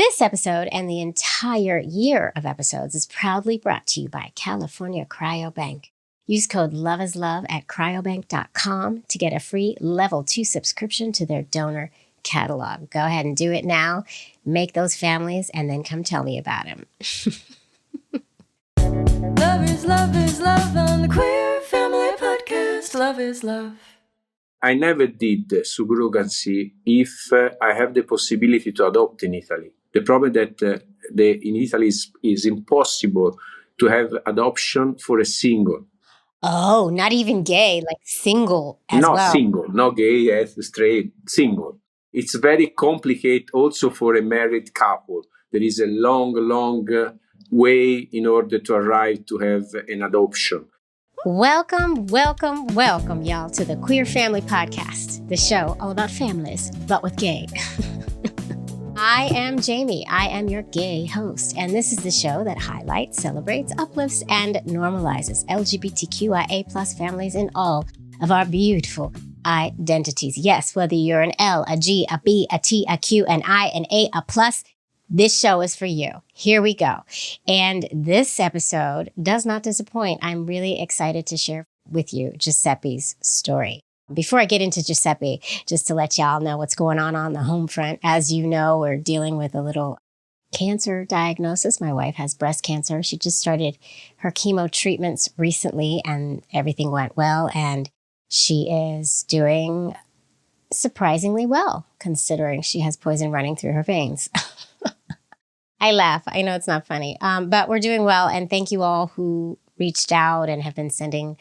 This episode and the entire year of episodes is proudly brought to you by California Cryobank. Use code LOVEISLOVE at cryobank.com to get a free level 2 subscription to their donor catalog. Go ahead and do it now. Make those families and then come tell me about them. Love is love on the Queer Family Podcast. Love is love. I never did surrogacy if I have the possibility to adopt in Italy. The problem that in Italy is impossible to have adoption for a single. Oh, not even gay, like single as well. Not single, not gay, straight, single. It's very complicated also for a married couple. There is a long way in order to arrive to have an adoption. Welcome, y'all, to the Queer Family Podcast, the show all about families, but with gay. I am Jamie. I am your gay host, and this is the show that highlights, celebrates, uplifts, and normalizes LGBTQIA+ families in all of our beautiful identities. Yes, whether you're an L, a G, a B, a T, a Q, an I, an A, a plus, this show is for you. Here we go. And this episode does not disappoint. I'm really excited to share with you Giuseppe's story. Before I get into Giuseppe, just to let y'all know what's going on the home front. As you know, we're dealing with a little cancer diagnosis. My wife has breast cancer. She just started her chemo treatments recently and everything went well. And she is doing surprisingly well, considering she has poison running through her veins. I laugh. I know it's not funny, but we're doing well. And thank you all who reached out and have been sending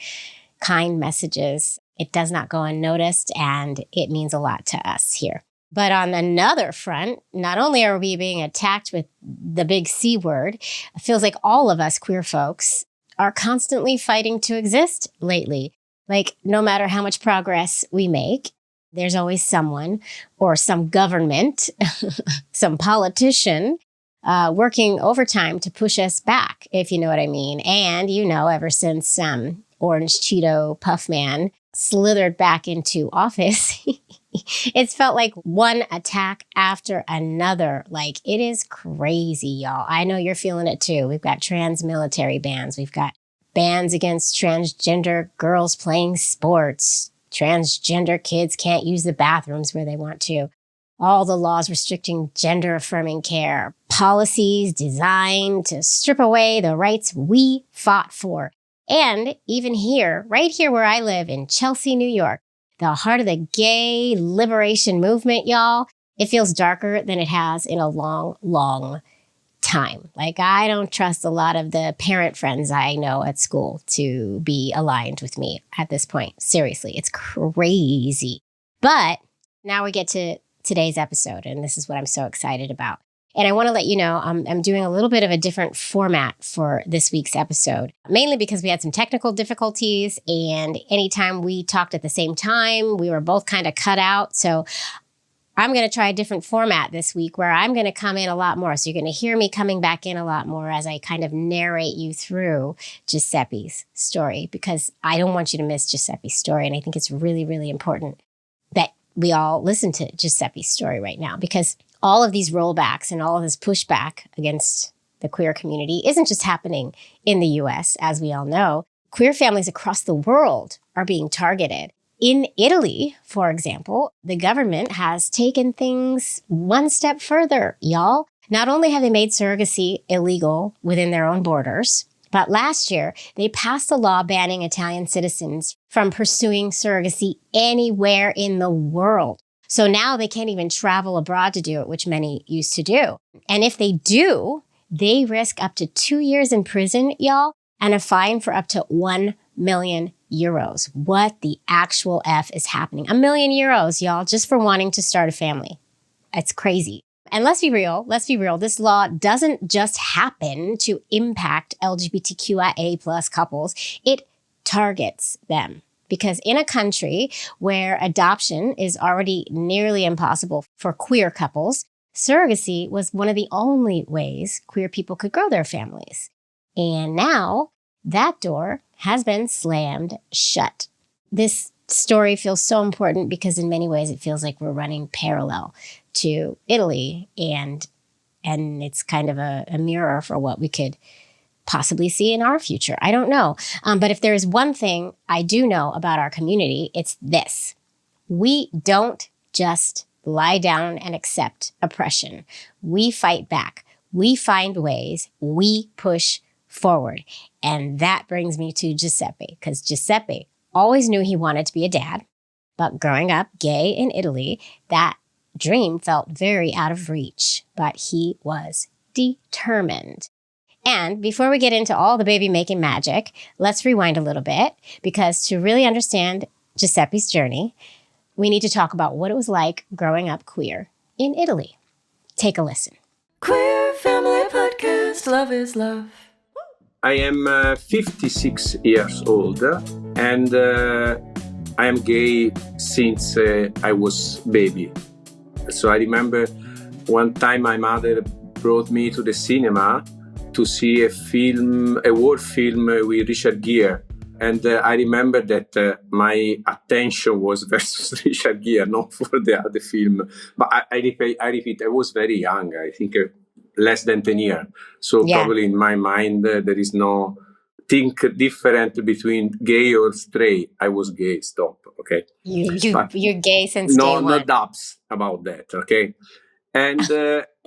kind messages. It does not go unnoticed, and it means a lot to us here. But on another front, not only are we being attacked with the big C word, it feels like all of us queer folks are constantly fighting to exist lately. Like, no matter how much progress we make, there's always someone or some government, some politician, working overtime to push us back, if you know what I mean. And, you know, ever since Orange Cheeto Puff Man slithered back into office, it's felt like one attack after another. Like, it is crazy, y'all. I know you're feeling it too. We've got trans military bans. We've got bans against transgender girls playing sports. Transgender kids can't use the bathrooms where they want to. All the laws restricting gender-affirming care. Policies designed to strip away the rights we fought for. And even here, right here where I live in Chelsea, New York, the heart of the gay liberation movement, y'all, it feels darker than it has in a long time. Like, I don't trust a lot of the parent friends I know at school to be aligned with me at this point. Seriously, it's crazy. But now we get to today's episode, and this is what I'm so excited about. And I want to let you know I'm doing a little bit of a different format for this week's episode, mainly because we had some technical difficulties, and anytime we talked at the same time, we were both kind of cut out. So I'm going to try a different format this week where I'm going to come in a lot more. So you're going to hear me coming back in a lot more as I kind of narrate you through Giuseppe's story, because I don't want you to miss Giuseppe's story. And I think it's really, really important that we all listen to Giuseppe's story right now, because all of these rollbacks and all of this pushback against the queer community isn't just happening in the US, as we all know. Queer families across the world are being targeted. In Italy, for example, the government has taken things one step further, y'all. Not only have they made surrogacy illegal within their own borders, but last year, they passed a law banning Italian citizens from pursuing surrogacy anywhere in the world. So now they can't even travel abroad to do it, which many used to do. And if they do, they risk up to 2 years in prison, y'all, and a fine for up to 1 million euros. What the actual F is happening? 1 million euros, y'all, just for wanting to start a family. It's crazy. And let's be real. This law doesn't just happen to impact LGBTQIA+ couples. It targets them. Because in a country where adoption is already nearly impossible for queer couples, surrogacy was one of the only ways queer people could grow their families. And now that door has been slammed shut. This story feels so important because in many ways it feels like we're running parallel to Italy and And it's kind of a mirror for what we could possibly see in our future. I don't know. But if there is one thing I do know about our community, it's this. We don't just lie down and accept oppression. We fight back. We find ways. We push forward. And that brings me to Giuseppe, because Giuseppe always knew he wanted to be a dad. But growing up gay in Italy, that dream felt very out of reach. But he was determined. And before we get into all the baby making magic, let's rewind a little bit, because to really understand Giuseppe's journey, we need to talk about what it was like growing up queer in Italy. Take a listen. Queer Family Podcast. Love is love. I am 56 years old, and I am gay since I was baby. So I remember one time my mother brought me to the cinema to see a war film with Richard Gere. And I remember that my attention was versus Richard Gere, not for the other film. But I repeat, I was very young, I think less than 10 years. So probably in my mind, there is no think different between gay or straight. I was gay, stop, okay? You're gay since day one. No doubts about that, okay? And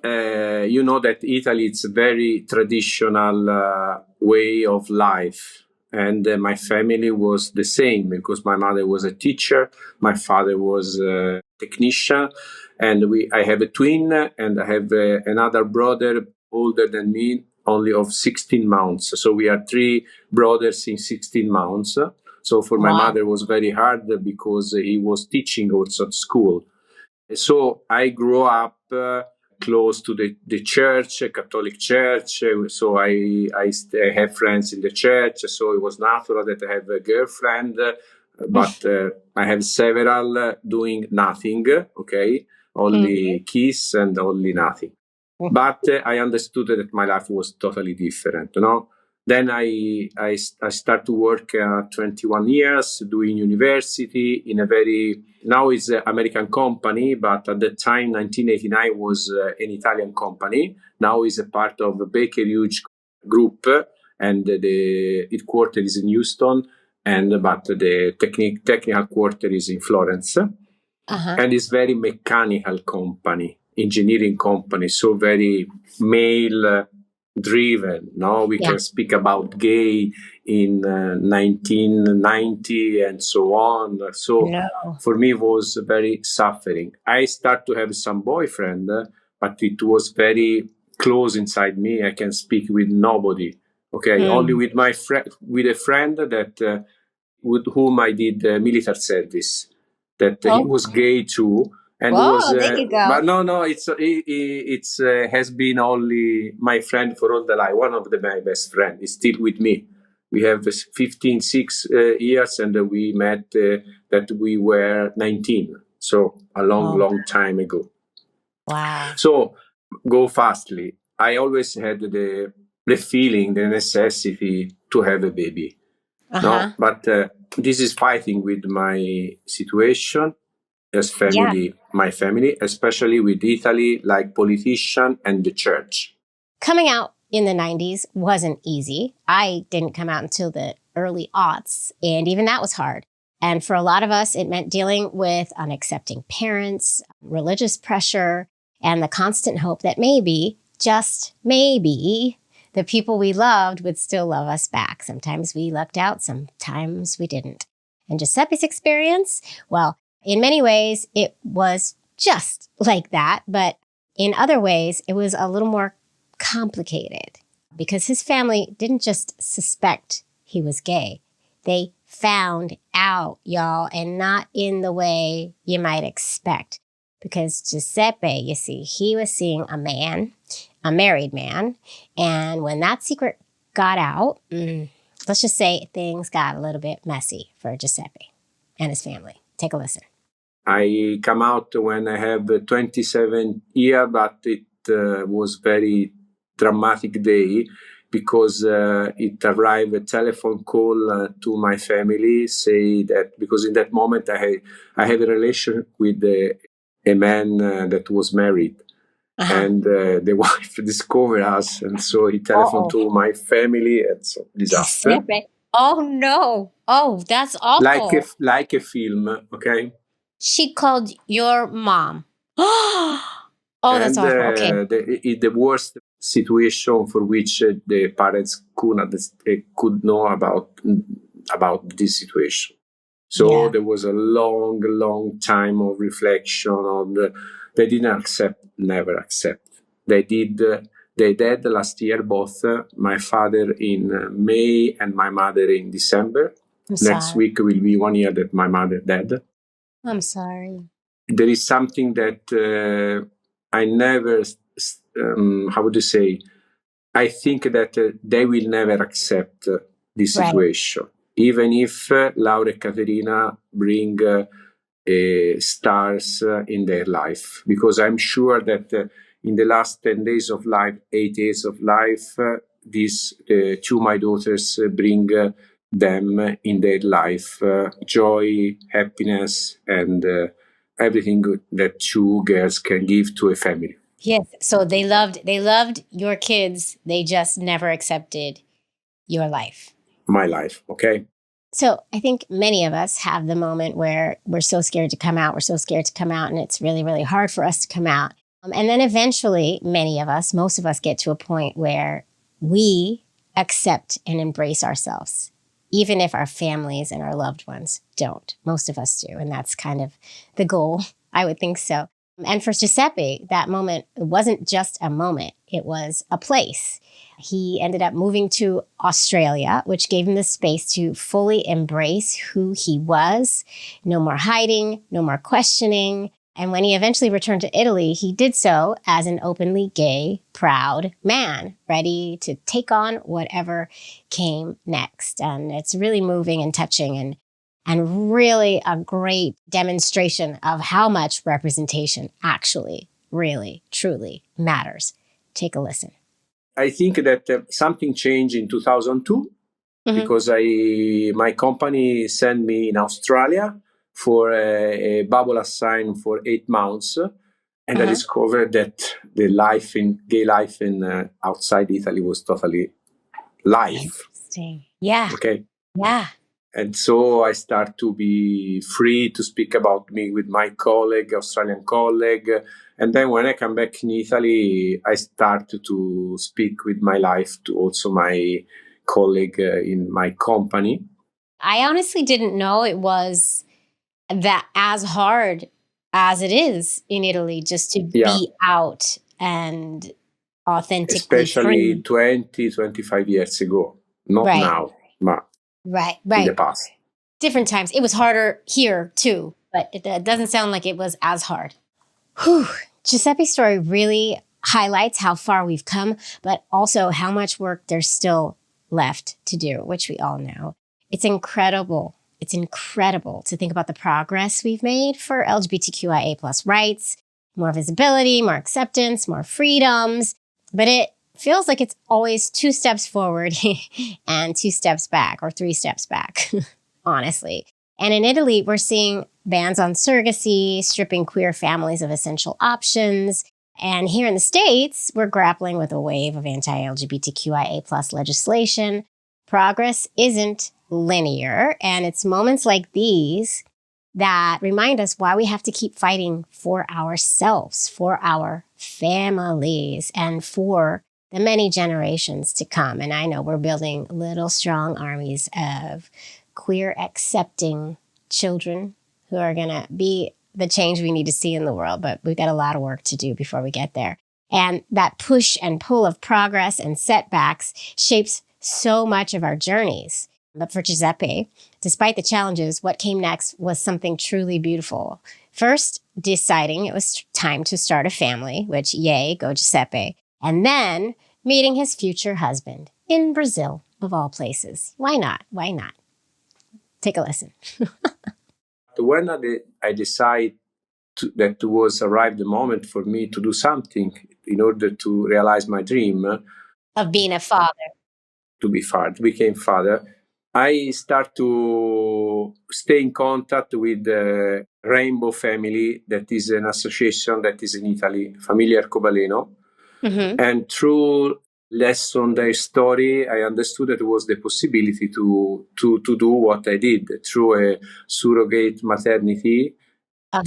you know that Italy, it's a very traditional way of life. And my family was the same, because my mother was a teacher, my father was a technician, and I have a twin, and I have another brother older than me, only of 16 months. So we are 3 brothers in 16 months. So for my mother, it was very hard because he was teaching also at school. So I grew up close to the church, a Catholic church. So I have friends in the church. So it was natural that I have a girlfriend, but I have several doing nothing, okay? Only kiss and only nothing. But I understood that my life was totally different, you know? Then I start to work 21 years doing university in a now it's an American company, but at the time, 1989 was an Italian company. Now it's a part of a Baker Hughes group, and the headquarters is in Houston, but the technical quarter is in Florence. And it's very mechanical company, engineering company, so very male driven. No, we can speak about gay in 1990 and so on. So for me, it was very suffering. I start to have some boyfriend, but it was very close inside me. I can speak with nobody. Okay, only with my friend, with a friend that with whom I did military service. That he was gay too. And there you go. But no, it's has been only my friend for all the life. One of my best friends is still with me. We have 6 years, and we met that we were 19. So a long time ago. Wow. So go fastly. I always had the feeling, the necessity to have a baby. No, but this is fighting with my situation. As family, my family, especially with Italy, like politician and the church. Coming out in the 90s wasn't easy. I didn't come out until the early aughts, and even that was hard. And for a lot of us, it meant dealing with unaccepting parents, religious pressure, and the constant hope that maybe, just maybe, the people we loved would still love us back. Sometimes we lucked out, sometimes we didn't. And Giuseppe's experience, well, in many ways, it was just like that. But in other ways, it was a little more complicated because his family didn't just suspect he was gay. They found out, y'all, and not in the way you might expect. Because Giuseppe, you see, he was seeing a man, a married man. And when that secret got out, let's just say things got a little bit messy for Giuseppe and his family. Take a listen. I come out when I have 27 years, but it was very dramatic day because it arrived a telephone call to my family, say that because in that moment I have a relation with a man that was married. And the wife discovered us, and so he telephoned to my family, and so disaster. Giuseppe. Oh no. Oh, that's awful. Like a film, okay? She called your mom. Oh, that's And awful. Okay. the worst situation for which the parents could know about this situation. So there was a long time of reflection on they didn't never accept. They did. They died last year, both my father in May and my mother in December. Next week will be 1 year that my mother died. I'm sorry. There is something that I never, how would you say? I think that they will never accept this situation, even if Laura and Caterina bring stars in their life, because I'm sure that in the last 10 days of life, 8 days of life, these two my daughters bring them in their life joy, happiness, and everything good that two girls can give to a family. Yes. So they loved your kids. They just never accepted your life. My life. Okay. So I think many of us have the moment where we're so scared to come out. We're so scared to come out, and it's really, really hard for us to come out. And then eventually, most of us get to a point where we accept and embrace ourselves, even if our families and our loved ones don't. Most of us do. And that's kind of the goal. I would think so. And for Giuseppe, that moment wasn't just a moment. It was a place. He ended up moving to Australia, which gave him the space to fully embrace who he was. No more hiding, no more questioning. And when he eventually returned to Italy, he did so as an openly gay, proud man, ready to take on whatever came next. And it's really moving and touching and really a great demonstration of how much representation actually, really, truly matters. Take a listen. I think that something changed in 2002 because my company sent me in Australia for a bubble assignment for 8 months. And I discovered that the gay life in outside Italy was totally life. Interesting. Yeah. Okay. Yeah. And so I start to be free to speak about me with my Australian colleague. And then when I come back in Italy, I start to speak with my life to also my colleague in my company. I honestly didn't know it was that as hard as it is in Italy, just to be out and authentically especially free. 25 years ago. Not now, but in the past. Different times. It was harder here too, but it doesn't sound like it was as hard. Whew. Giuseppe's story really highlights how far we've come, but also how much work there's still left to do, which we all know. It's incredible. It's incredible to think about the progress we've made for LGBTQIA plus rights, more visibility, more acceptance, more freedoms, but it feels like it's always 2 steps forward and 2 steps back or 3 steps back, honestly. And in Italy, we're seeing bans on surrogacy, stripping queer families of essential options. And here in the States, we're grappling with a wave of anti-LGBTQIA plus legislation. Progress isn't linear, and it's moments like these that remind us why we have to keep fighting for ourselves, for our families, and for the many generations to come. And I know we're building little strong armies of queer accepting children who are going to be the change we need to see in the world, but we've got a lot of work to do before we get there. And that push and pull of progress and setbacks shapes so much of our journeys. But for Giuseppe, despite the challenges, what came next was something truly beautiful. First, deciding it was time to start a family, which yay, go Giuseppe. And then meeting his future husband in Brazil, of all places. Why not? Why not? Take a listen. When I decided that was arrived the moment for me to do something in order to realize my dream of being a father, became father, I start to stay in contact with Rainbow Family, that is an association that is in Italy, Famiglie Arcobaleno. Mm-hmm. And through lesson their story, I understood that there was the possibility to do what I did through a surrogate maternity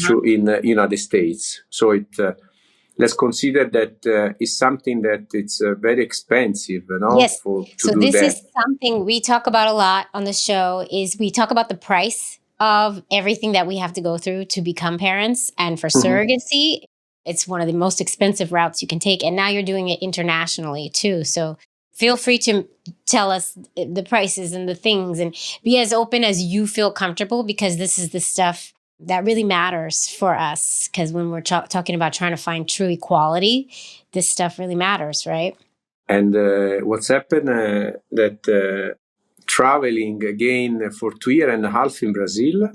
through in the United States. So it let's consider that is something that it's very expensive, Yes. to So do this that. is something we talk about a lot on the show is we talk about the price of everything that we have to go through to become parents. And for surrogacy, it's one of the most expensive routes you can take. And now you're doing it internationally too. So feel free to tell us the prices and the things and be as open as you feel comfortable, because this is the stuff that really matters for us. Because when we're talking about trying to find true equality, this stuff really matters, right? And what's happened that traveling again for 2.5 years in Brazil,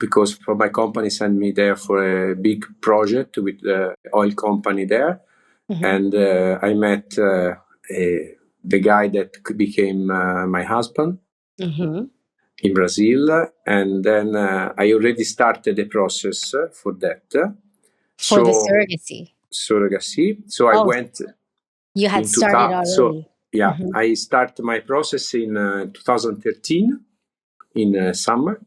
because for my company sent me there for a big project with the oil company there. And I met the guy that became my husband in Brazil. And then I already started the process for that. For the surrogacy. Surrogacy. So I went... You had started already. So, yeah, I started my process in 2013 in summer.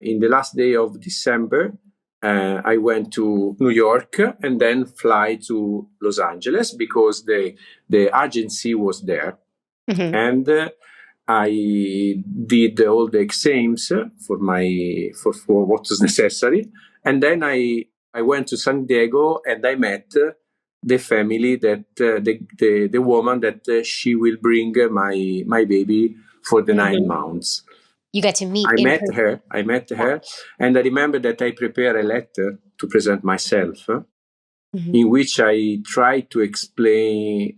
In the last day of December, I went to New York and then fly to Los Angeles because the agency was there. And I did all the exams for what was necessary. And then I went to San Diego and I met the family that the woman that she will bring my baby for the 9 months. You got to meet. I met her, and I remember that I prepared a letter to present myself, in which I tried to explain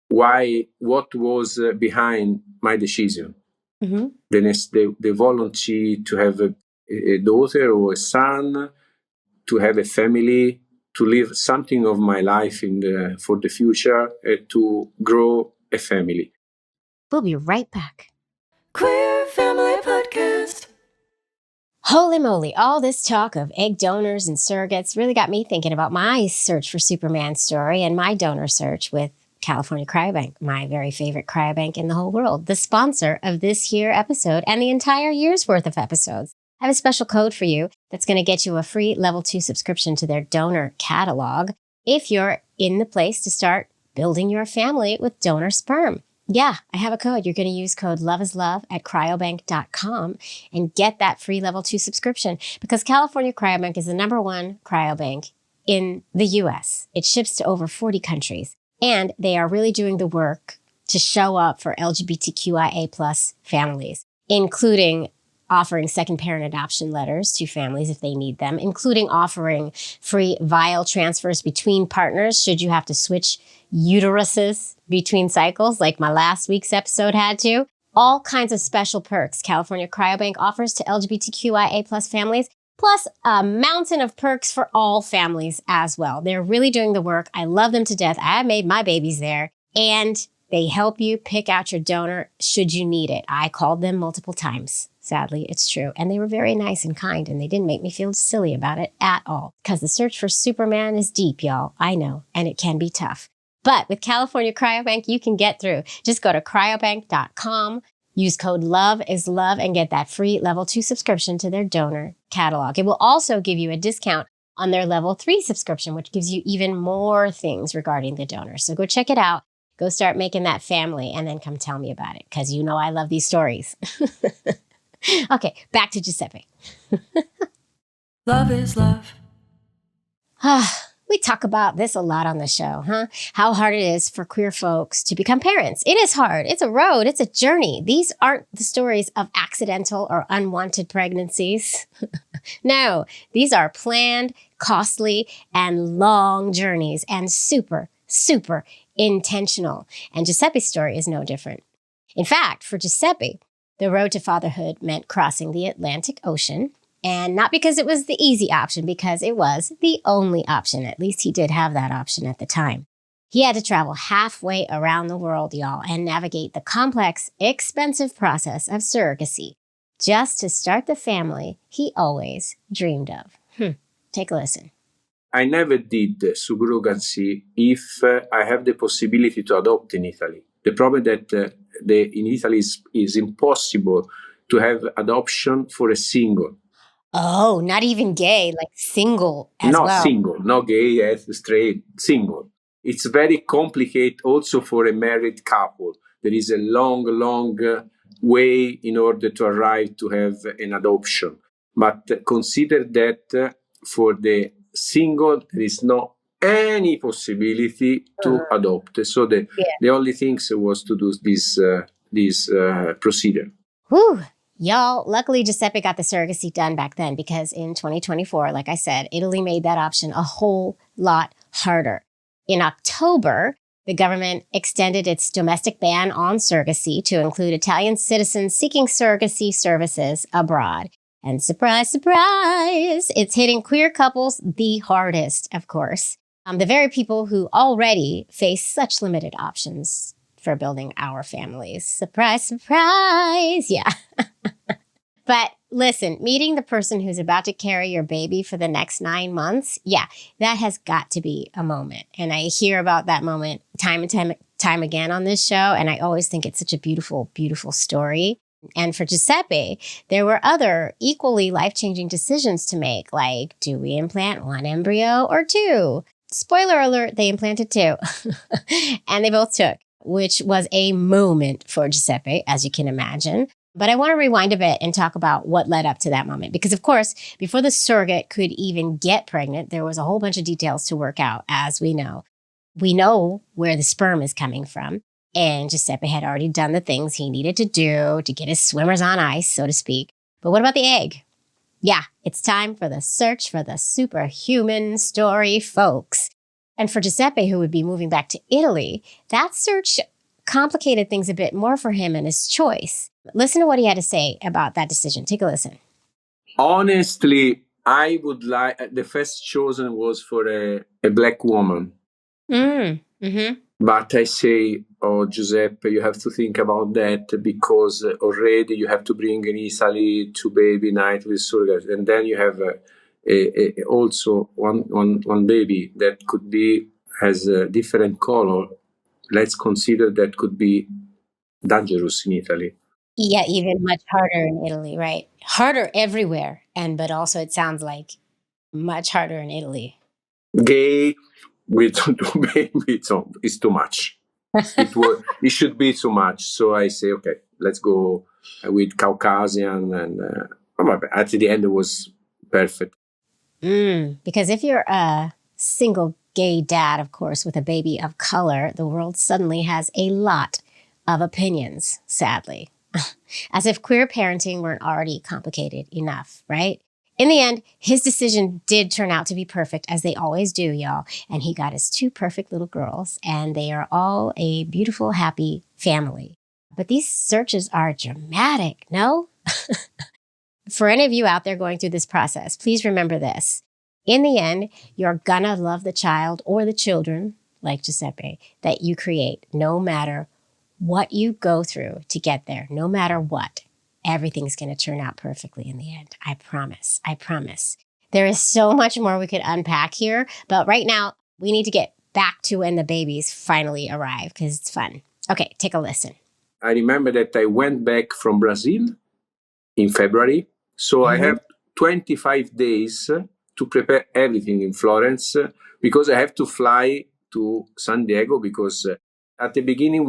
what was behind my decision. The volunteer to have a daughter or a son, to have a family, to live something of my life for the future, to grow a family. We'll be right back. Queer Family Podcast. Holy moly, all this talk of egg donors and surrogates really got me thinking about my search for Superman story and my donor search with California Cryobank, my very favorite cryobank in the whole world, the sponsor of this here episode and the entire year's worth of episodes. I have a special code for you that's going to get you a free level 2 subscription to their donor catalog if you're in the place to start building your family with donor sperm. Yeah, I have a code. You're going to use code LOVEISLOVE at cryobank.com and get that free level 2 subscription, because California Cryobank is the #1 cryobank in the U.S. It ships to over 40 countries, and they are really doing the work to show up for LGBTQIA plus families, including offering second parent adoption letters to families if they need them, including offering free vial transfers between partners should you have to switch uteruses between cycles like my last week's episode had to. All kinds of special perks California Cryobank offers to LGBTQIA plus families, plus a mountain of perks for all families as well. They're really doing the work. I love them to death. I made my babies there, and they help you pick out your donor should you need it. I called them multiple times. Sadly, it's true. And they were very nice and kind, and they didn't make me feel silly about it at all. Because the search for Superman is deep, y'all. I know, and it can be tough. But with California Cryobank, you can get through. Just go to cryobank.com, use code LOVEISLOVE, and get that free level 2 subscription to their donor catalog. It will also give you a discount on their level 3 subscription, which gives you even more things regarding the donor. So go check it out. Go start making that family, and then come tell me about it, because you know I love these stories. Okay, back to Giuseppe. Love is love. We talk about this a lot on the show, huh? How hard it is for queer folks to become parents. It is hard. It's a road. It's a journey. These aren't the stories of accidental or unwanted pregnancies. No, these are planned, costly, and long journeys, and super, super intentional. And Giuseppe's story is no different. In fact, for Giuseppe, the road to fatherhood meant crossing the Atlantic Ocean, and not because it was the easy option, because it was the only option. At least he did have that option at the time. He had to travel halfway around the world, y'all, and navigate the complex, expensive process of surrogacy just to start the family he always dreamed of. Take a listen. I never did surrogacy if I have the possibility to adopt in Italy. The problem that in Italy is impossible to have adoption for a single. Oh, not even gay, like single as Not well. single, not gay, straight, single. It's very complicated also for a married couple. There is a long way in order to arrive to have an adoption. But consider that for the single, there is no any possibility to adopt. So the only thing was to do this procedure. Whew. Y'all, luckily Giuseppe got the surrogacy done back then because in 2024, like I said, Italy made that option a whole lot harder. In October, the government extended its domestic ban on surrogacy to include Italian citizens seeking surrogacy services abroad. And surprise, surprise, it's hitting queer couples the hardest, of course. The very people who already face such limited options for building our families. Surprise, surprise. Yeah. But listen, meeting the person who's about to carry your baby for the next 9 months, yeah, that has got to be a moment. And I hear about that moment time and time again on this show. And I always think it's such a beautiful, beautiful story. And for Giuseppe, there were other equally life-changing decisions to make, like, do we implant 1 embryo or 2? Spoiler alert, they implanted 2. And they both took, which was a moment for Giuseppe, as you can imagine. But I want to rewind a bit and talk about what led up to that moment. Because, of course, before the surrogate could even get pregnant, there was a whole bunch of details to work out, as we know. We know where the sperm is coming from. And Giuseppe had already done the things he needed to do to get his swimmers on ice, so to speak. But what about the egg? Yeah, it's time for the search for the superhuman story, folks. And for Giuseppe, who would be moving back to Italy, that search complicated things a bit more for him and his choice. Listen to what he had to say about that decision. Take a listen. Honestly, I would like, the first chosen was for a black woman. But I say, oh, Giuseppe, you have to think about that because already you have to bring in Italy 2 baby night with surrogacy. And then you have also one baby that could be, has a different color. Let's consider that could be dangerous in Italy. Yeah, even much harder in Italy, right? Harder everywhere. But also it sounds like much harder in Italy. Gay with 2 babies, it's too much. It should be too much. So I say, okay, let's go with Caucasian. And at the end, it was perfect. Because if you're a single gay dad, of course, with a baby of color, the world suddenly has a lot of opinions, sadly. As if queer parenting weren't already complicated enough, right? In the end, his decision did turn out to be perfect, as they always do, y'all. And he got his 2 perfect little girls, and they are all a beautiful, happy family. But these searches are dramatic, no? For any of you out there going through this process, please remember this. In the end, you're gonna love the child or the children, like Giuseppe, that you create, no matter what you go through to get there, no matter what. Everything's going to turn out perfectly in the end. I promise. I promise. There is so much more we could unpack here, but right now we need to get back to when the babies finally arrive because it's fun. Okay, take a listen. I remember that I went back from Brazil in February. So I have 25 days to prepare everything in Florence because I have to fly to San Diego because at the beginning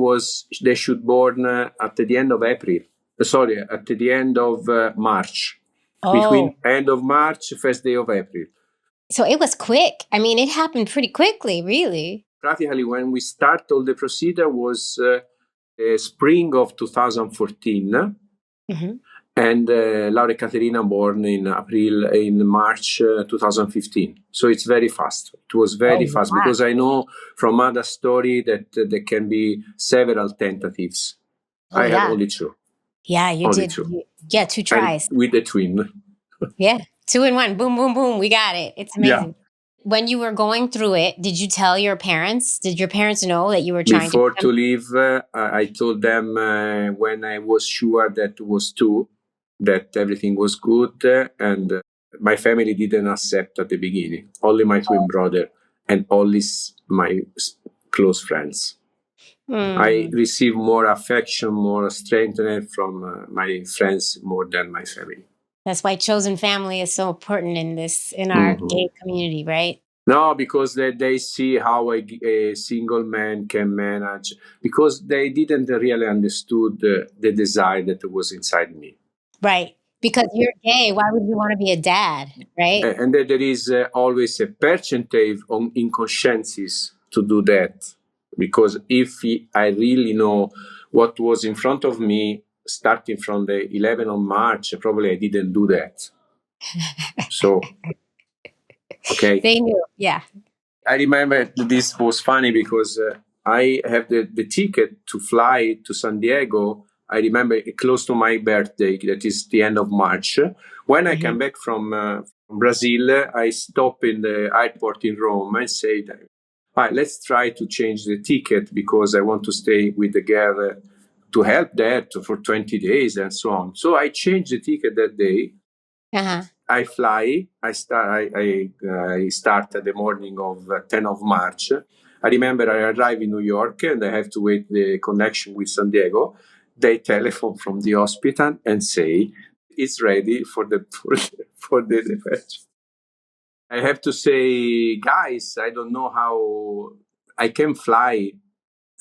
they should born at the end of April. At the end of March. Between end of March, first day of April. So it was quick. I mean, it happened pretty quickly, really. Practically, when we start all the procedure was spring of 2014. And Laura Caterina born in March 2015. So it's very fast. It was very fast because I know from other story that there can be several tentatives. I have only 2. Yeah, you only did. 2. 2 tries. And with the twin. Yeah, 2 in 1. Boom, boom, boom. We got it. It's amazing. Yeah. When you were going through it, did you tell your parents? Did your parents know that you were trying Before to leave, I told them when I was sure that it was 2, that everything was good. And My family didn't accept at the beginning. Only my twin brother and only my close friends. I receive more affection, more strength from my friends more than my family. That's why chosen family is so important in our gay community, right? No, because they see how a single man can manage, because they didn't really understood the desire that was inside me. Right. Because you're gay, why would you want to be a dad, right? And there is always a percentage on inconsciences to do that. Because if I really know what was in front of me, starting from the 11th of March, probably I didn't do that. So, okay. They knew, yeah. I remember this was funny because I have the ticket to fly to San Diego. I remember close to my birthday, that is the end of March. When I came back from Brazil, I stopped in the airport in Rome and said, "Right, let's try to change the ticket because I want to stay with the girl to help that for 20 days and so on." So I changed the ticket that day. I fly. I start the morning of 10 of March. I remember I arrive in New York and I have to wait the connection with San Diego. They telephone from the hospital and say it's ready for the departure. I have to say, guys, I don't know how I can fly.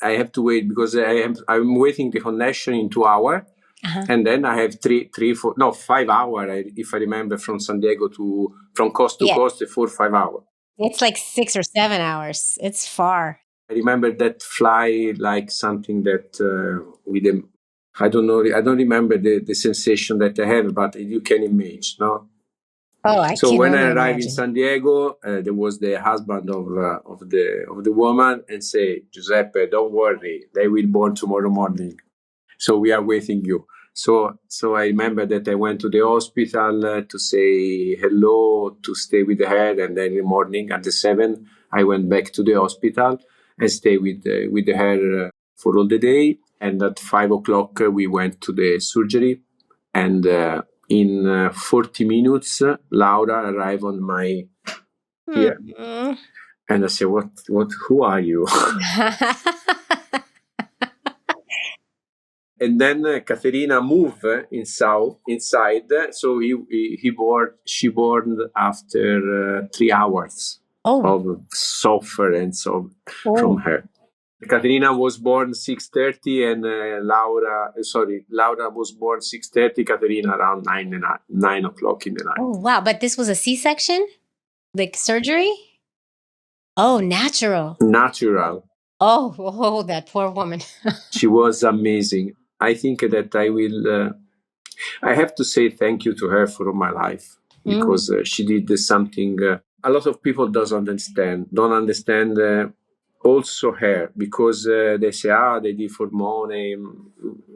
I have to wait because I'm waiting the connection in 2 hours. And then I have 5 hours, if I remember, from San Diego from coast to coast, 4 or 5 hours. It's like 6 or 7 hours. It's far. I remember that fly like something that with them, I don't know, I don't remember the sensation that I have, but you can imagine, no? Oh, I So can when I only arrived in imagine. San Diego, there was the husband of the woman and say, "Giuseppe, don't worry, they will born tomorrow morning. So we are waiting you." So I remember that I went to the hospital to say hello, to stay with her, and then in the morning at the 7, I went back to the hospital and stayed with her for all the day. And at 5 o'clock we went to the surgery, and in 40 minutes Laura arrived on my ear, and I said, "What? Who are you?" And then Caterina moved inside. So she born after 3 hours of suffer and so from her. Caterina was born 6:30, and Laura was born 6:30. Caterina around 9 o'clock in the night. Oh, wow. But this was a C-section? Like surgery? Oh, natural. Natural. Oh, that poor woman. She was amazing. I think that I have to say thank you to her for all my life, because she did something a lot of people don't understand also her, because they say, they did for money,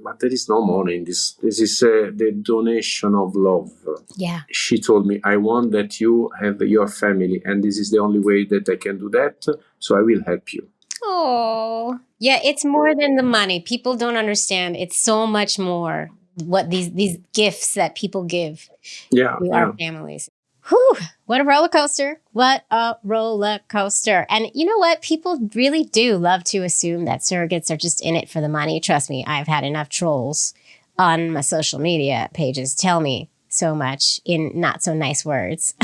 but there is no money in this. This is the donation of love. Yeah. She told me, "I want that you have your family, and this is the only way that I can do that, so I will help you." Oh, yeah, it's more than the money. People don't understand. It's so much more what these gifts that people give to our families. Whew, what a roller coaster. What a roller coaster. And you know what? People really do love to assume that surrogates are just in it for the money. Trust me, I've had enough trolls on my social media pages tell me so much in not so nice words.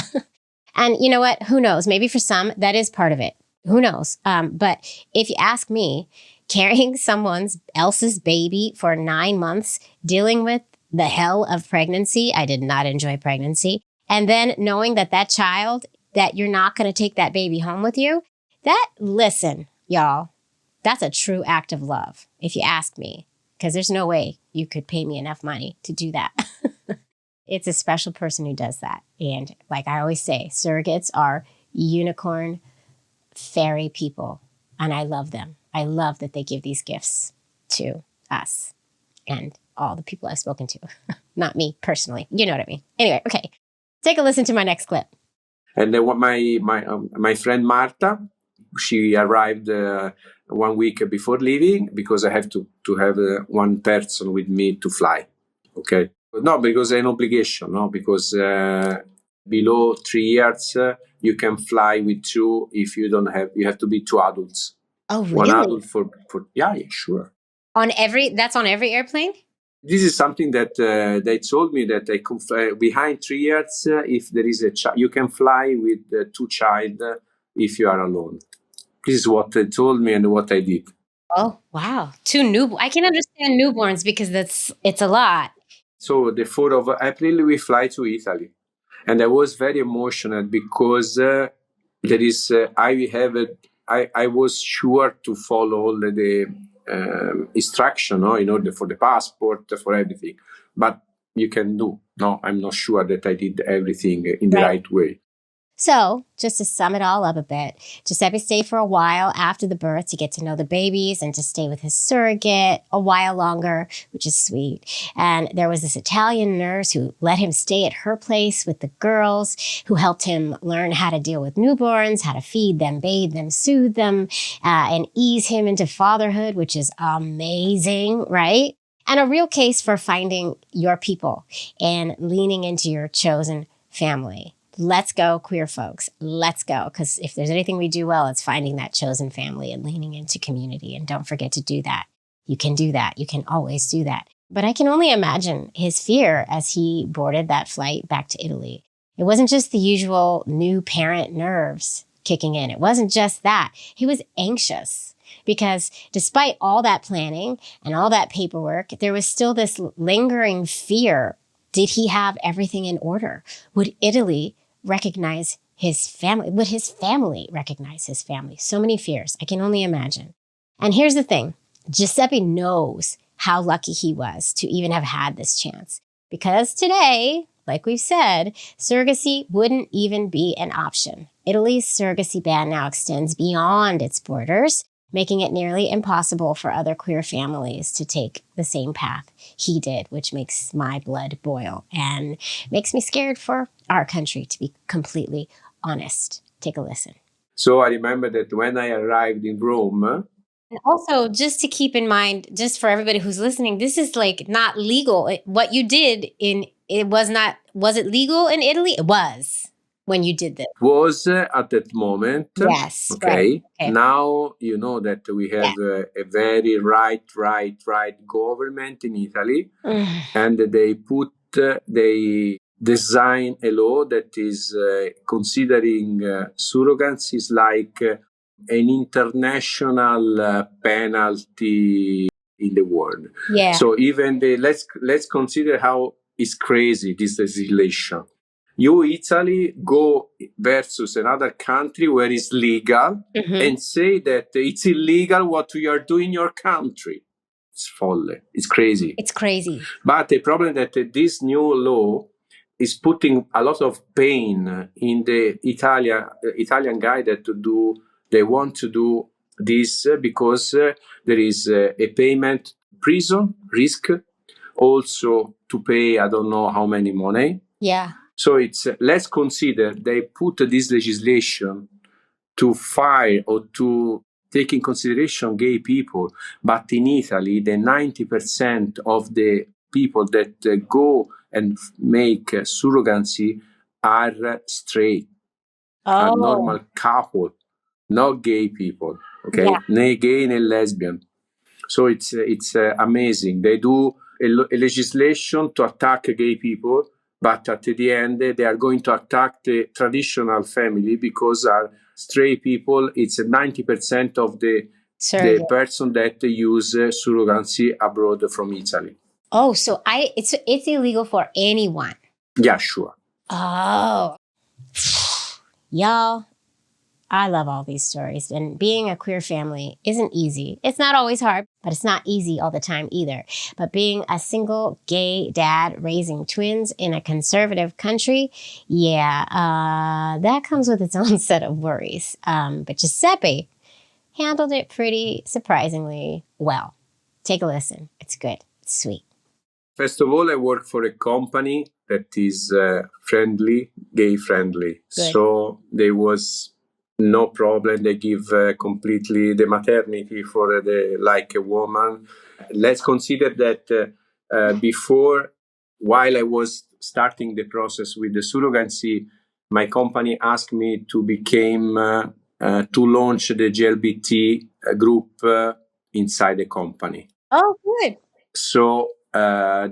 And you know what? Who knows? Maybe for some, that is part of it. Who knows? But if you ask me, carrying someone else's baby for 9 months, dealing with the hell of pregnancy, I did not enjoy pregnancy. And then knowing that child, that you're not going to take that baby home with you, listen, y'all, that's a true act of love, if you ask me, because there's no way you could pay me enough money to do that. It's a special person who does that. And like I always say, surrogates are unicorn fairy people, and I love them. I love that they give these gifts to us and all the people I've spoken to. Not me personally. You know what I mean. Anyway, okay. Take a listen to my next clip. And then my friend Marta, she arrived 1 week before leaving, because I have to have one person with me to fly. Okay. No, because an obligation. No, because below 3 years, you can fly with two. If you don't have, you have to be two adults. Oh, really? One adult for yeah, sure. That's on every airplane? This is something that they told me that behind 3 years, if there is a child, you can fly with two child if you are alone. This is what they told me and what I did. Oh, wow. I can understand newborns because it's a lot. So the 4th of April, we fly to Italy. And I was very emotional because I was sure to follow all the instruction, in order for the passport, for everything. But you can do. No, I'm not sure that I did everything in the right way. So, just to sum it all up a bit, Giuseppe stayed for a while after the birth to get to know the babies and to stay with his surrogate a while longer, which is sweet. And there was this Italian nurse who let him stay at her place with the girls, who helped him learn how to deal with newborns, how to feed them, bathe them, soothe them, and ease him into fatherhood, which is amazing, right? And a real case for finding your people and leaning into your chosen family. Let's go, queer folks. Let's go. Because if there's anything we do well, it's finding that chosen family and leaning into community. And don't forget to do that. You can do that. You can always do that. But I can only imagine his fear as he boarded that flight back to Italy. It wasn't just the usual new parent nerves kicking in. It wasn't just that. He was anxious because despite all that planning and all that paperwork, there was still this lingering fear. Did he have everything in order? Would Italy recognize his family? Would his family recognize his family? So many fears. I can only imagine. And here's the thing. Giuseppe knows how lucky he was to even have had this chance. Because today, like we've said, surrogacy wouldn't even be an option. Italy's surrogacy ban now extends beyond its borders, making it nearly impossible for other queer families to take the same path he did, which makes my blood boil and makes me scared for our country, to be completely honest. Take a listen. So I remember that when I arrived in Rome. And also, just to keep in mind, just for everybody who's listening, this is like not legal. What you did was it legal in Italy? It was. When you did this? Was at that moment. Yes. Okay. Now you know that we have a very right government in Italy, and they design a law that is considering surrogacy is like an international penalty in the world. Yeah. So even let's consider how is crazy this legislation. You, Italy, go versus another country where it's legal and say that it's illegal what you are doing in your country. It's folly. It's crazy. It's crazy. But the problem that this new law is putting a lot of pain in the Italian guy they want to do this because there is a payment, prison, risk, also to pay, I don't know how many money. Yeah. So it's let's consider they put this legislation to fire or to take in consideration gay people, but in Italy, the 90% of the people that go and make surrogacy are straight, are normal couple, not gay people. Okay, ne gay ne lesbian. So it's amazing. They do a legislation to attack gay people. But at the end, they are going to attack the traditional family because are straight people. It's 90% of the person that use surrogacy abroad from Italy. Oh, so it's illegal for anyone. Yeah, sure. Oh, y'all. I love all these stories, and being a queer family isn't easy. It's not always hard, but it's not easy all the time either. But being a single gay dad raising twins in a conservative country, that comes with its own set of worries. But Giuseppe handled it pretty surprisingly well. Take a listen. It's good. It's sweet. First of all, I work for a company that is friendly, gay friendly. Good. So there was no problem. They give completely the maternity for like a woman. Let's consider that before, while I was starting the process with the surrogacy, my company asked me to launch the GLBT group inside the company. Oh, good. So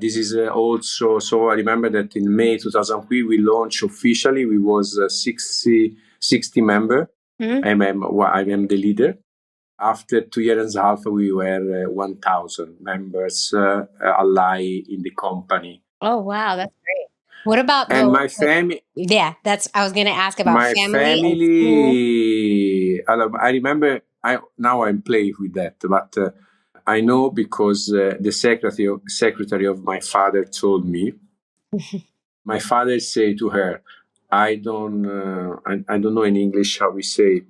this is also, so I remember that in May 2003, we launched officially. We was 60 member. Mm-hmm. I am the leader. After 2 years and a half, we were 1,000 members ally in the company. Oh, wow. That's great. What about And my family? Yeah, I was going to ask about My family and school. I remember, now I'm playing with that, but I know because the secretary of my father told me. My father said to her, I don't know in English how we say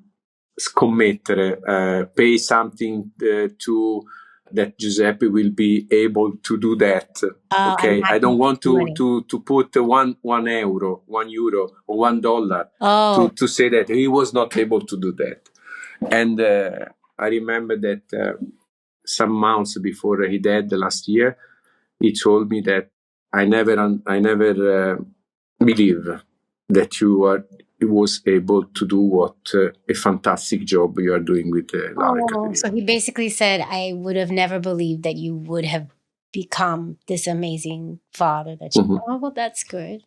scommettere, pay something to that Giuseppe will be able to do that. Okay, I don't want to put €1, €1 or $1 to say that he was not able to do that. And I remember that some months before he died last year, he told me that I never believe that you was able to do what a fantastic job you are doing with Laura Caterina. So he basically said, I would have never believed that you would have become this amazing father that you Oh, well, that's good.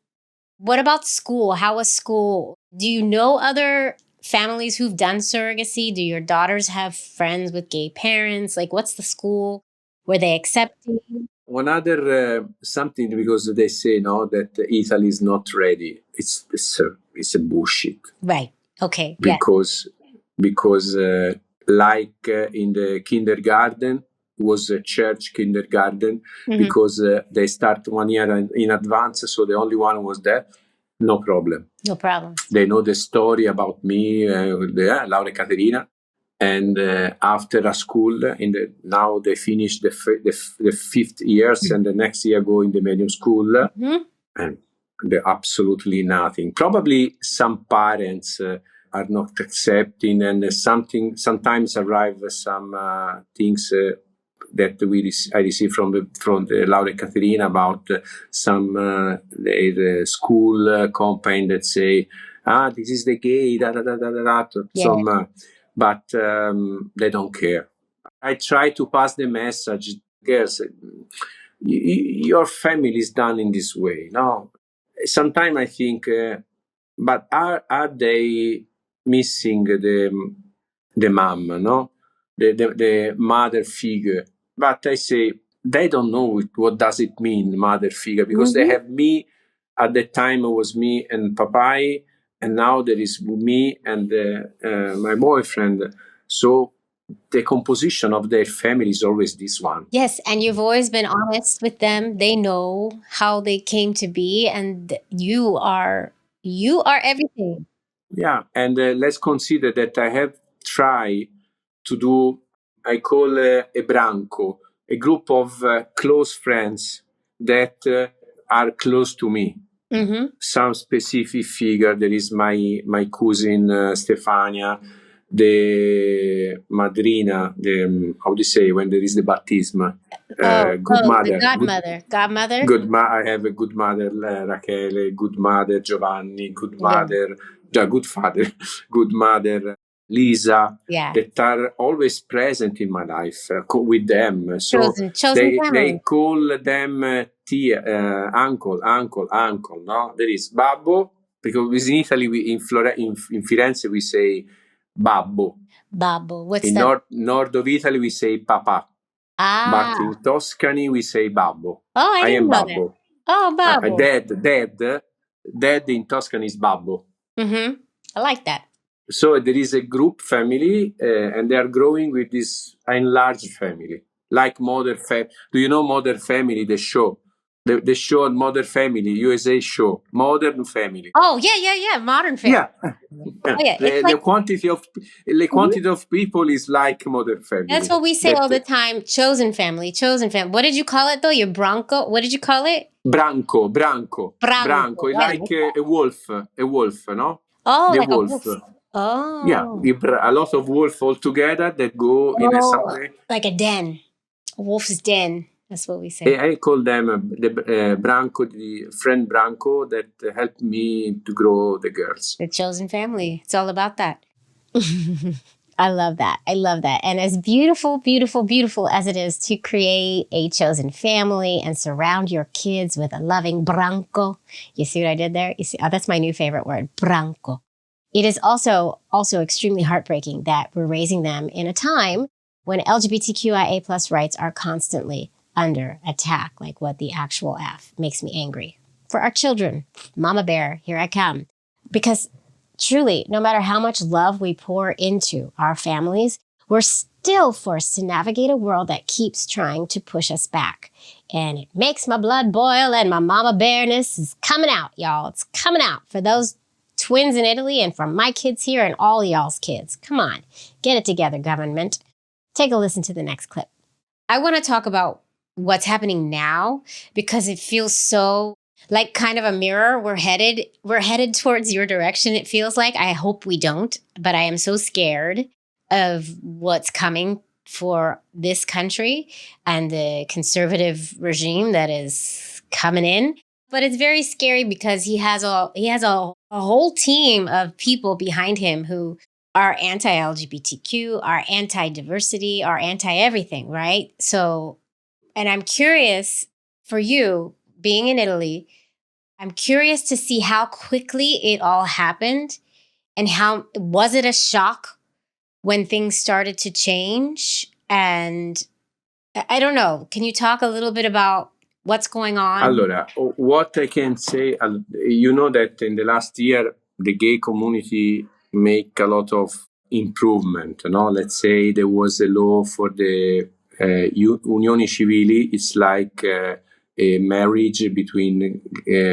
What about school? How was school? Do you know other families who've done surrogacy? Do your daughters have friends with gay parents? Like, what's the school? Were they accepting? One other something, because they say that Italy is not ready. It's a bullshit. Right. Okay. Because like in the kindergarten, was a church kindergarten, because they start 1 year in advance, so the only one was there. No problem. No problem. They know the story about me, Laura Caterina. And after a school, now they finish the 5th years, and the next year go in the medium school, and they absolutely nothing. Probably some parents are not accepting, and sometimes arrive some things that I receive from the Laura Caterina about some their school campaign that say, this is the gay, da da da da da da. Yeah. But they don't care. I try to pass the message, girls, your family is done in this way. No, sometimes I think, but are they missing the mom, no, the mother figure? But I say they don't know what does it mean, mother figure, because they have me. At that time it was me and Papai, and now there is me and my boyfriend. So the composition of their family is always this one. Yes, and you've always been honest with them. They know how they came to be, and you are everything. Yeah, and let's consider that I have tried to do, I call a branco, a group of close friends that are close to me. Some specific figure. There is my cousin Stefania, the madrina, how do you say when there is the baptism? Good mother. The godmother. I have a good mother, Rachele, good mother, Giovanni, good mother, good father, good mother, Lisa, that are always present in my life with them. So they call them uncle. No, there is Babbo, because in Italy, in Firenze, we say Babbo. Babbo. What's in that? North of Italy, we say Papa. But in Tuscany, we say Babbo. Oh, I am know Babbo. That. Oh, Babbo. Dad in Tuscany is Babbo. I like that. So there is a group family, and they are growing with this enlarged family, like Modern Family. Do you know Modern Family, the show? The show Modern Family, USA show, Modern Family. Oh, yeah, Modern Family. Yeah. The quantity of people is like Modern Family. That's what we say all the time. Chosen family. What did you call it though? Your Bronco? What did you call it? Branco. Like a wolf, no? Oh, the like wolf. A wolf. Oh. Yeah, a lot of wolves all together that go in some way. Like a den. A wolf's den. That's what we say. I call them the Branco, the friend Branco that helped me to grow the girls. The chosen family. It's all about that. I love that. I love that. And as beautiful, beautiful, beautiful as it is to create a chosen family and surround your kids with a loving Branco. You see what I did there? You see, oh, that's my new favorite word, Branco. It is also extremely heartbreaking that we're raising them in a time when LGBTQIA plus rights are constantly under attack, like what the actual F makes me angry. For our children, Mama Bear, here I come. Because truly, no matter how much love we pour into our families, we're still forced to navigate a world that keeps trying to push us back. And it makes my blood boil and my Mama Bearness is coming out, y'all. It's coming out for those twins in Italy and for my kids here and all y'all's kids. Come on, get it together, government. Take a listen to the next clip. I want to talk about what's happening now because it feels so like kind of a mirror. We're headed towards your direction. It feels like. I hope we don't, but I am so scared of what's coming for this country and the conservative regime that is coming in. But it's very scary because he has a whole team of people behind him who are anti-LGBTQ, are anti-diversity, are anti-everything, right? So, and I'm curious for you, being in Italy, I'm curious to see how quickly it all happened and how, was it a shock when things started to change? And I don't know, can you talk a little bit about what's going on? Allora, what I can say, you know that in the last year, the gay community make a lot of improvement. No? Let's say there was a law for the unioni civili. It's like a marriage between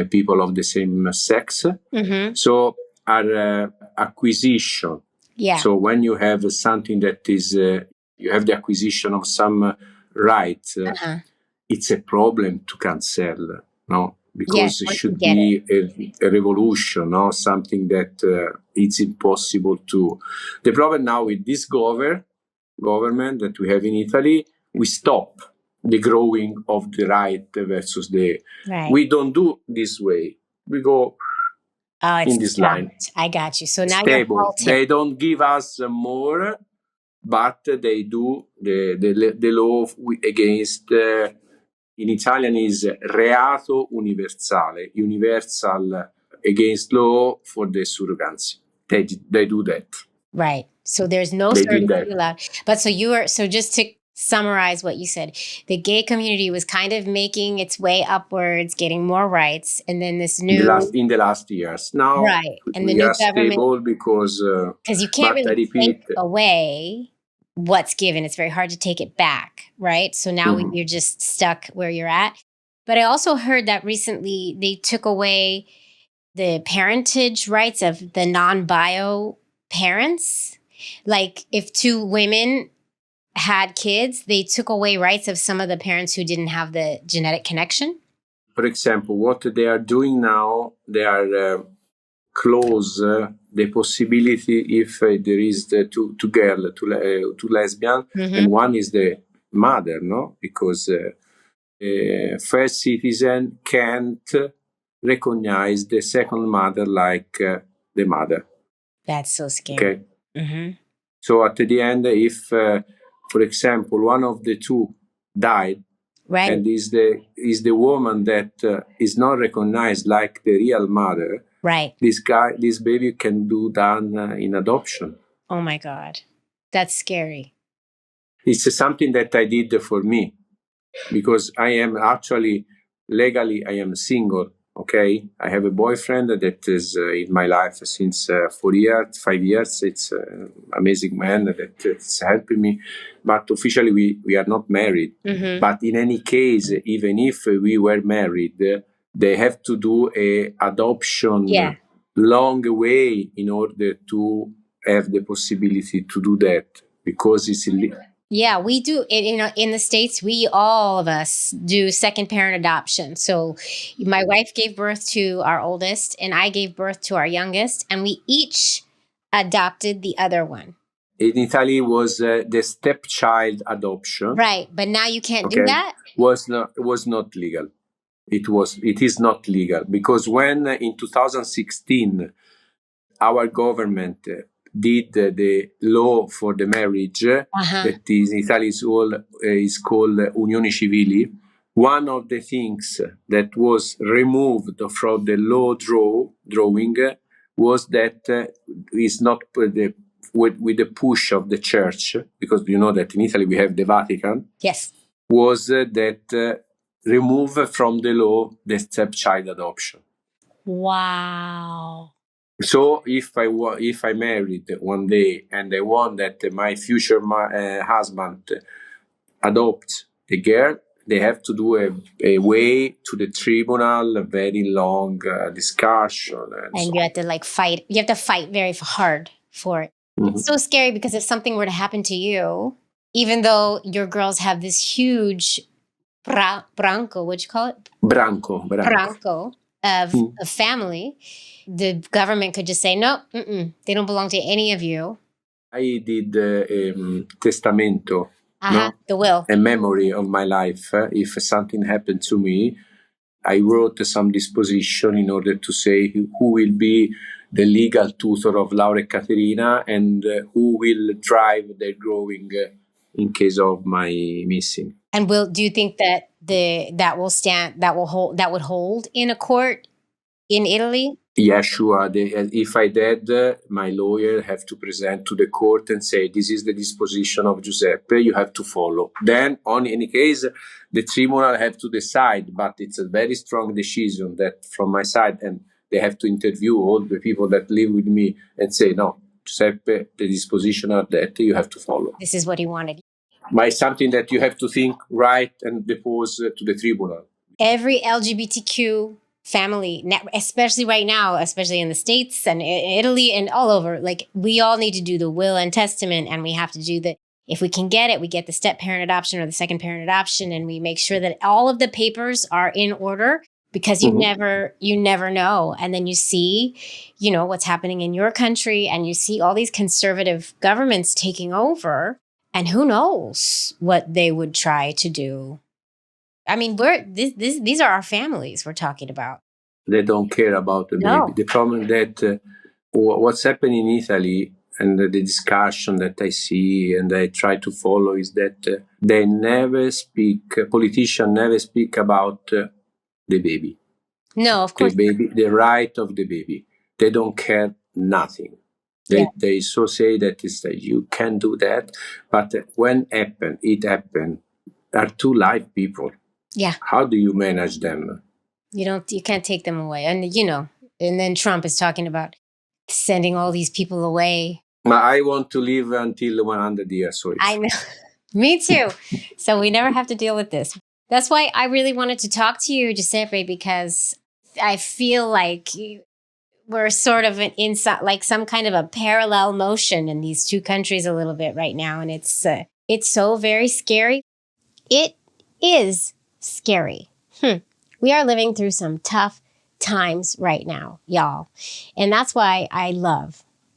people of the same sex. Mm-hmm. So our acquisition. Yeah. So when you have something that is, you have the acquisition of some rights, it's a problem to cancel, no? Because it should be a revolution, no? Something that it's impossible to. The problem now with this government that we have in Italy, we stop the growing of the right versus the. Right. We don't do this way. We go in this line. I got you. So now stable. You're halted. They don't give us more, but they do the law against. In Italian is reato universale, universal against law for the surrogacy. They do that. Right. So there's no surrogacy allowed. But so just to summarize what you said, the gay community was kind of making its way upwards, getting more rights, and then this new in the last years. Now right. And the we new are government, stable because you can't really take away what's given. It's very hard to take it back, right? So now you're just stuck where you're at. But I also heard that recently they took away the parentage rights of the non-bio parents. Like if two women had kids, they took away rights of some of the parents who didn't have the genetic connection. For example, what they are doing now, they are close the possibility if there is the two girls, two lesbian, and one is the mother, no? Because first citizen can't recognize the second mother like the mother. That's so scary. Okay. So at the end, if, for example, one of the two died, right, and is the woman that is not recognized like the real mother, right, this baby can do done in adoption. Oh my God, that's scary. It's something that I did for me because I am actually legally I am single. Okay, I have a boyfriend that is in my life since 4 years, 5 years. It's an amazing man that is helping me. But officially, we are not married. But in any case, even if we were married, they have to do a adoption long way in order to have the possibility to do that because it's illegal. Yeah, we do. In the States, we all of us do second parent adoption. So my wife gave birth to our oldest and I gave birth to our youngest and we each adopted the other one. in Italy was the stepchild adoption. Right. But now you can't do that? Was not legal. It is not legal because when in 2016 our government did the law for the marriage that is in Italy is called Unioni Civili. One of the things that was removed from the law drawing was that is not with the push of the church, because you know that in Italy we have the Vatican. Yes. Was that remove from the law the stepchild adoption. Wow. So if I married one day and I want that my future husband adopts the girl, they have to do a way to the tribunal, a very long discussion. And you have to fight. You have to fight very hard for it. Mm-hmm. It's so scary because if something were to happen to you, even though your girls have this huge branco, what'd you call it? Branco. Of a family, the government could just say, no, they don't belong to any of you. I did testamento, the will. A memory of my life. If something happened to me, I wrote some disposition in order to say who will be the legal tutor of Laura and Caterina and who will drive their growing in case of my missing. And do you think that that would hold in a court in Italy? Yeah, sure. If I did, my lawyer have to present to the court and say, this is the disposition of Giuseppe, you have to follow. Then, on any case, the tribunal have to decide, but it's a very strong decision that from my side, and they have to interview all the people that live with me and say, no, Giuseppe, the disposition of that you have to follow. This is what he wanted. By something that you have to think right and depose to the tribunal. Every LGBTQ family, especially right now, especially in the States and Italy and all over, we all need to do the will and testament, and we have to do if we can get it, we get the step parent adoption or the second parent adoption, and we make sure that all of the papers are in order, because you never know. And then you see, what's happening in your country, and you see all these conservative governments taking over, and who knows what they would try to do. I mean, these are our families we're talking about. They don't care about the baby. The problem that what's happening in Italy and the discussion that I see and I try to follow is that they never speak, politicians never speak about the baby. No, of course. The baby, the right of the baby. They don't care nothing. They so say that you can do that, but when it happened, are two live people. Yeah. How do you manage them? You can't take them away. And, and then Trump is talking about sending all these people away. I want to live until 100 years. So I know. Me too. So we never have to deal with this. That's why I really wanted to talk to you, Giuseppe, because I feel like we're sort of in some kind of a parallel motion in these two countries a little bit right now. And it's so very scary. It is scary. We are living through some tough times right now, y'all. And that's why I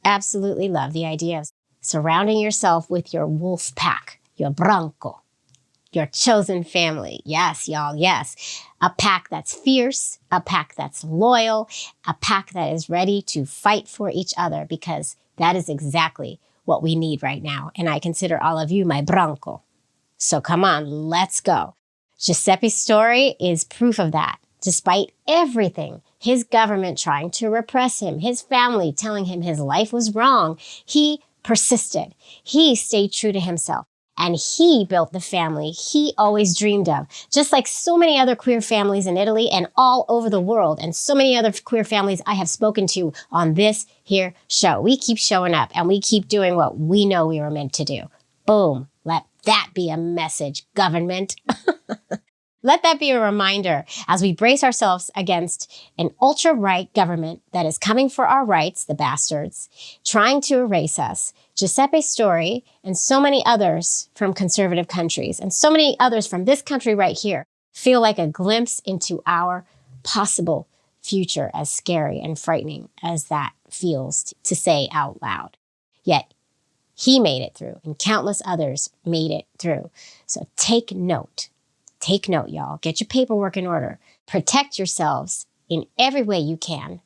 absolutely love the idea of surrounding yourself with your wolf pack, your branco, your chosen family. Yes, y'all, yes. A pack that's fierce, a pack that's loyal, a pack that is ready to fight for each other, because that is exactly what we need right now. And I consider all of you my branco. So come on, let's go. Giuseppe's story is proof of that. Despite everything, his government trying to repress him, his family telling him his life was wrong, he persisted. He stayed true to himself, and he built the family he always dreamed of, just like so many other queer families in Italy and all over the world, and so many other queer families I have spoken to on this here show. We keep showing up, and we keep doing what we know we were meant to do. Boom. Let that be a message, government. Let that be a reminder as we brace ourselves against an ultra-right government that is coming for our rights, the bastards, trying to erase us. Giuseppe's story and so many others from conservative countries and so many others from this country right here feel like a glimpse into our possible future, as scary and frightening as that feels to say out loud. Yet, He made it through, and countless others made it through. So take note. Take note, y'all. Get your paperwork in order. Protect yourselves in every way you can.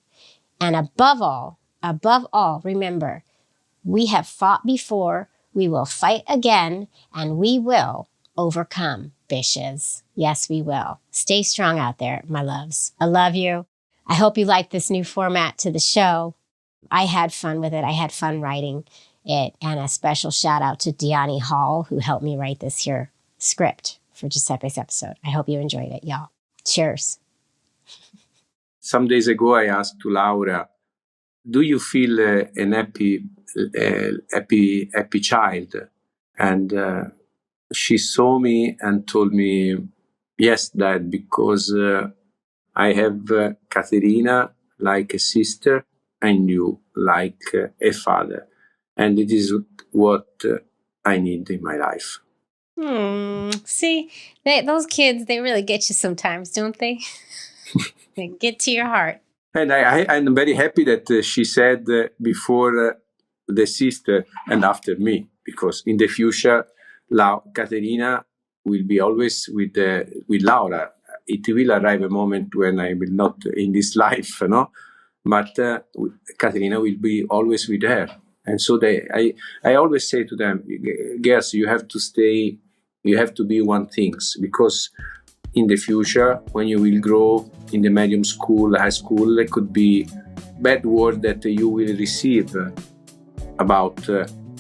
And above all, remember, we have fought before, we will fight again, and we will overcome, bitches. Yes, we will. Stay strong out there, my loves. I love you. I hope you like this new format to the show. I had fun with it. I had fun writing it. And a special shout out to Deani Hall, who helped me write this here script for Giuseppe's episode. I hope you enjoyed it, y'all. Cheers. Some days ago, I asked to Laura, do you feel an happy child? And she saw me and told me, yes, Dad, because I have Caterina like a sister and you like a father. And it is what I need in my life. See, those kids, they really get you sometimes, don't they? They get to your heart. And I'm very happy that she said before the sister and after me, because in the future, Caterina will be always with Laura. It will arrive a moment when I will not in this life, but Caterina will be always with her. And so I always say to them, girls, you have to stay, you have to be one thing, because in the future, when you will grow in the medium school, high school, there could be bad word that you will receive about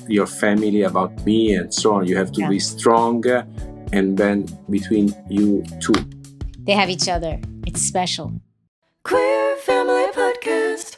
your family, about me, and so on. You have to be strong, and then between you two. They have each other. It's special. Queer Family Podcast.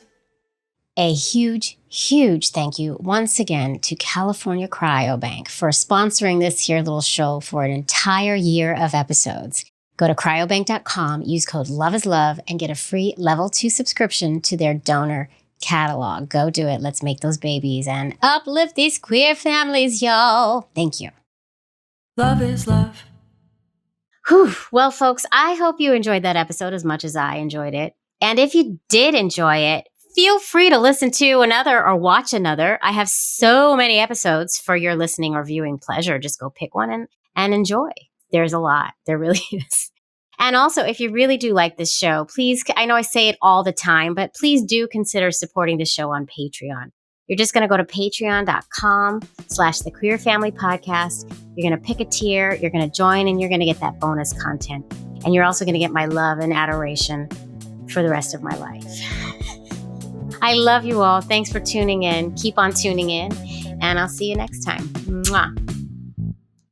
A huge, huge thank you once again to California Cryobank for sponsoring this here little show for an entire year of episodes. Go to cryobank.com, use code LOVEISLOVE, and get a free level 2 subscription to their donor catalog. Go do it. Let's make those babies and uplift these queer families, y'all. Thank you. Love is love. Whew. Well, folks, I hope you enjoyed that episode as much as I enjoyed it. And if you did enjoy it, feel free to listen to another or watch another. I have so many episodes for your listening or viewing pleasure. Just go pick one and enjoy. There's a lot. There really is. And also, if you really do like this show, please, I know I say it all the time, but please do consider supporting the show on Patreon. You're just going to go to patreon.com/The Queer Family Podcast. You're going to pick a tier, you're going to join, and you're going to get that bonus content. And you're also going to get my love and adoration for the rest of my life. I love you all. Thanks for tuning in. Keep on tuning in, and I'll see you next time. Mwah.